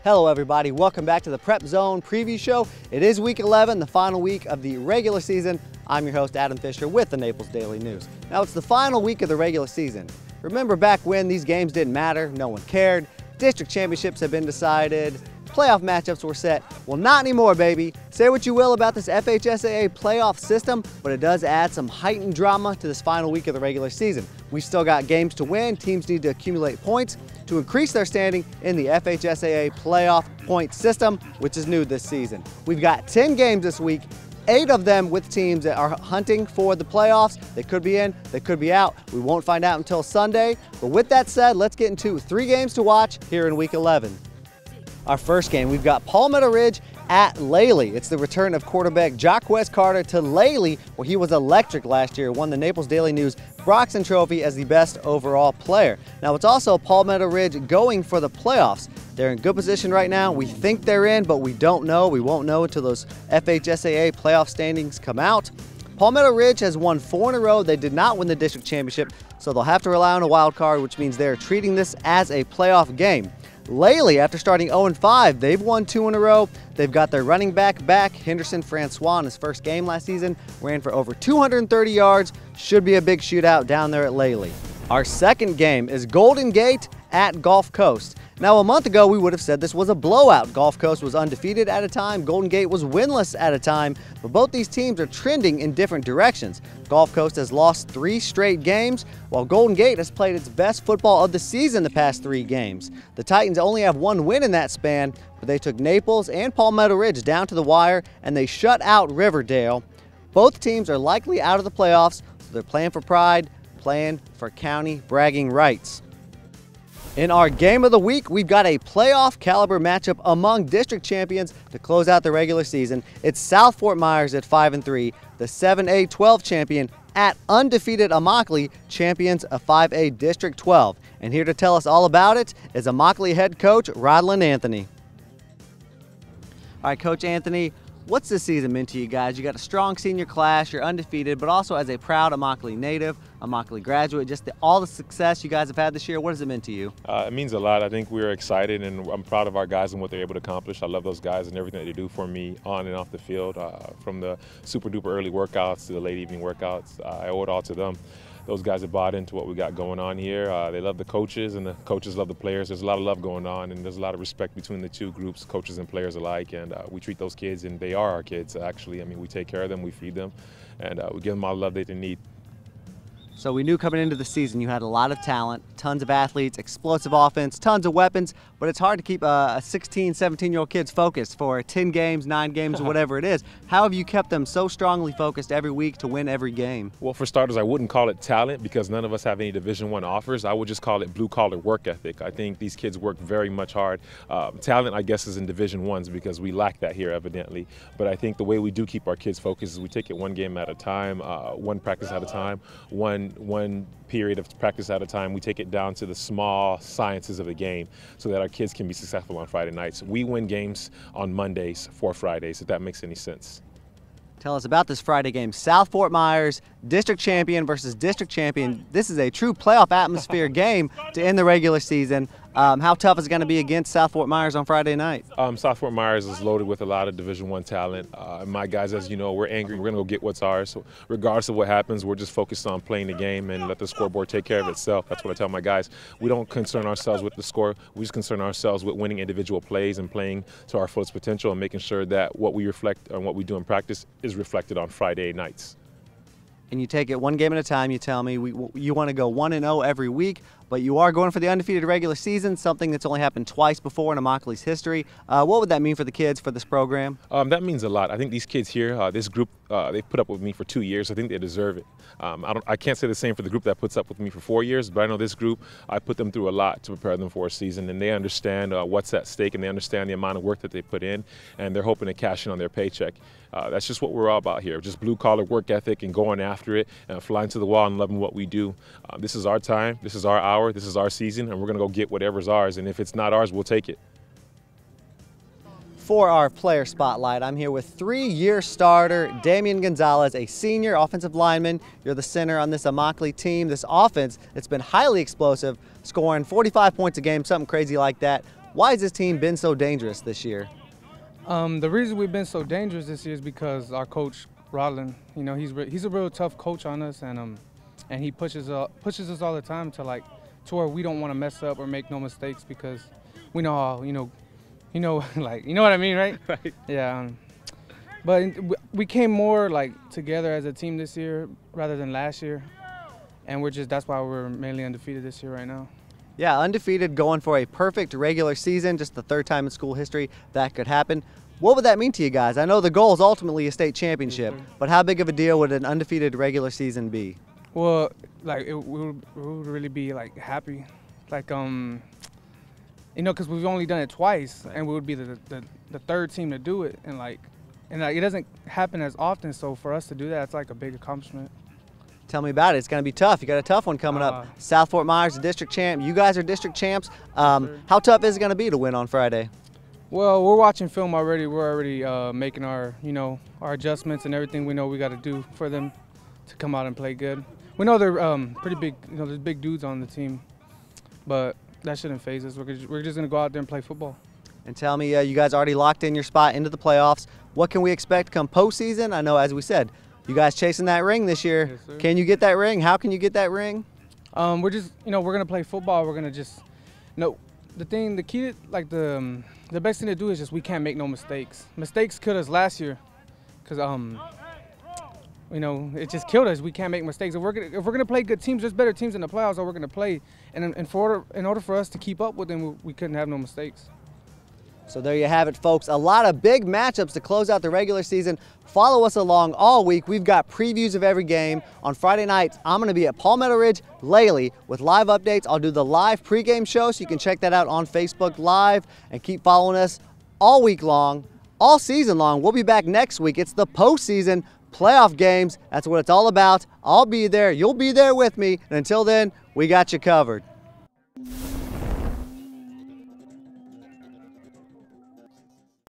Hello everybody, welcome back to the Prep Zone preview show. It is week 11, the final week of the regular season. I'm your host Adam Fisher with the Naples Daily News. Now it's the final week of the regular season. Remember back when these games didn't matter, no one cared, district championships have been decided, playoff matchups were set. Well, not anymore, baby. Say what you will about this FHSAA playoff system, but it does add some heightened drama to this final week of the regular season. We've still got games to win. Teams need to accumulate points to increase their standing in the FHSAA playoff point system, which is new this season. We've got 10 games this week, 8 of them with teams that are hunting for the playoffs. They could be in, they could be out. We won't find out until Sunday. But with that said, let's get into 3 games to watch here in week 11. Our first game, we've got Palmetto Ridge at Lehigh. It's the return of quarterback Jacquez Carter to Lehigh, where he was electric last year, won the Naples Daily News Broxton Trophy as the best overall player. Now it's also Palmetto Ridge going for the playoffs. They're in good position right now. We think they're in, but we don't know. We won't know until those FHSAA playoff standings come out. Palmetto Ridge has won 4 in a row. They did not win the district championship, so they'll have to rely on a wild card, which means they're treating this as a playoff game. Lehigh, after starting 0-5, they've won 2 in a row. They've got their running back, Henderson Francois, in his first game last season, ran for over 230 yards. Should be a big shootout down there at Lehigh. Our second game is Golden Gate at Gulf Coast. Now, a month ago, we would have said this was a blowout. Gulf Coast was undefeated at a time. Golden Gate was winless at a time. But both these teams are trending in different directions. Gulf Coast has lost 3 straight games, while Golden Gate has played its best football of the season the past 3 games. The Titans only have 1 win in that span, but they took Naples and Palmetto Ridge down to the wire, and they shut out Riverdale. Both teams are likely out of the playoffs, so they're playing for pride, playing for county bragging rights. In our game of the week, we've got a playoff caliber matchup among district champions to close out the regular season. It's South Fort Myers at 5-3, the 7A-12 champion at undefeated Immokalee, champions of 5A District 12. And here to tell us all about it is Immokalee head coach Rodlin Anthony. All right, Coach Anthony, what's this season meant to you guys? You got a strong senior class, you're undefeated, but also as a proud Immokalee native, Immokalee graduate, just all the success you guys have had this year, what has it meant to you? It means a lot. I think we're excited, and I'm proud of our guys and what they're able to accomplish. I love those guys and everything that they do for me on and off the field, from the super duper early workouts to the late evening workouts. I owe it all to them. Those guys have bought into what we got going on here. They love the coaches, and the coaches love the players. There's a lot of love going on, and there's a lot of respect between the 2 groups, coaches and players alike. And we treat those kids, and they are our kids, actually. I mean, we take care of them, we feed them, and we give them all the love that they need. So we knew coming into the season you had a lot of talent, tons of athletes, explosive offense, tons of weapons, but it's hard to keep a 16, 17-year-old kid's focused for 10 games, 9 games, or whatever it is. How have you kept them so strongly focused every week to win every game? Well, for starters, I wouldn't call it talent because none of us have any Division I offers. I would just call it blue-collar work ethic. I think these kids work very much hard. Talent, I guess, is in Division I's because we lack that here, evidently. But I think the way we do keep our kids focused is we take it 1 game at a time, 1 practice at a time, one period of practice at a time. We take it down to the small sciences of the game so that our kids can be successful on Friday nights. We win games on Mondays for Fridays, if that makes any sense. Tell us about this Friday game. South Fort Myers, district champion versus district champion. This is a true playoff atmosphere game to end the regular season. How tough is it going to be against South Fort Myers on Friday night? South Fort Myers is loaded with a lot of Division I talent. My guys, as you know, we're angry. We're going to go get what's ours. So regardless of what happens, we're just focused on playing the game and let the scoreboard take care of itself. That's what I tell my guys. We don't concern ourselves with the score. We just concern ourselves with winning individual plays and playing to our fullest potential and making sure that what we reflect on what we do in practice is reflected on Friday nights. And you take it 1 game at a time, you tell me. You want to go 1-0 every week, but you are going for the undefeated regular season, something that's only happened twice before in Immokalee's history. What would that mean for the kids, for this program? That means a lot. I think these kids here, this group, they've put up with me for 2 years. I think they deserve it. I can't say the same for the group that puts up with me for 4 years, but I know this group, I put them through a lot to prepare them for a season, and they understand what's at stake, and they understand the amount of work that they put in, and they're hoping to cash in on their paycheck. That's just what we're all about here, just blue-collar work ethic and going after it and flying to the wall and loving what we do. This is our time, this is our hour, this is our season, and we're going to go get whatever's ours, and if it's not ours, we'll take it. For our player spotlight, I'm here with 3-year starter Damian Gonzalez, a senior offensive lineman. You're the center on this Immokalee team. This offense, it's been highly explosive, scoring 45 points a game, something crazy like that. Why has this team been so dangerous this year? The reason we've been so dangerous this year is because our coach, Rodlin, you know, he's a real tough coach on us, and he pushes us all the time to where we don't want to mess up or make no mistakes, because we know how, you know like, you know what I mean, right? Right. Yeah. But we came more together as a team this year rather than last year, and that's why we're mainly undefeated this year right now. Yeah, undefeated, going for a perfect regular season, just the third time in school history that could happen. What would that mean to you guys? I know the goal is ultimately a state championship, but how big of a deal would an undefeated regular season be? Well, we would really be happy, you know, because we've only done it twice, and we would be the third team to do it, and it doesn't happen as often. So for us to do that, it's a big accomplishment. Tell me about it. It's going to be tough. You got a tough one coming up. South Fort Myers, district champ. You guys are district champs. How tough is it going to be to win on Friday? Well, we're watching film already. We're already making our adjustments and everything we know we got to do for them to come out and play good. We know they're pretty big. You know, there's big dudes on the team, but that shouldn't faze us. We're just going to go out there and play football. And tell me, you guys already locked in your spot into the playoffs. What can we expect come postseason? I know, as we said, you guys chasing that ring this year. Yes, sir. Can you get that ring? How can you get that ring? We're just, we're going to play football. We're going to just, the key, the best thing to do is just we can't make no mistakes. Mistakes killed us last year because, it just killed us. We can't make mistakes. If we're gonna play good teams, there's better teams in the playoffs that we're gonna play. And in order for us to keep up with them, we couldn't have no mistakes. So there you have it, folks. A lot of big matchups to close out the regular season. Follow us along all week. We've got previews of every game. On Friday nights, I'm going to be at Palmetto Ridge, Lehigh, with live updates. I'll do the live pregame show, so you can check that out on Facebook Live and keep following us all week long, all season long. We'll be back next week. It's the postseason playoff games. That's what it's all about. I'll be there. You'll be there with me. And until then, we got you covered.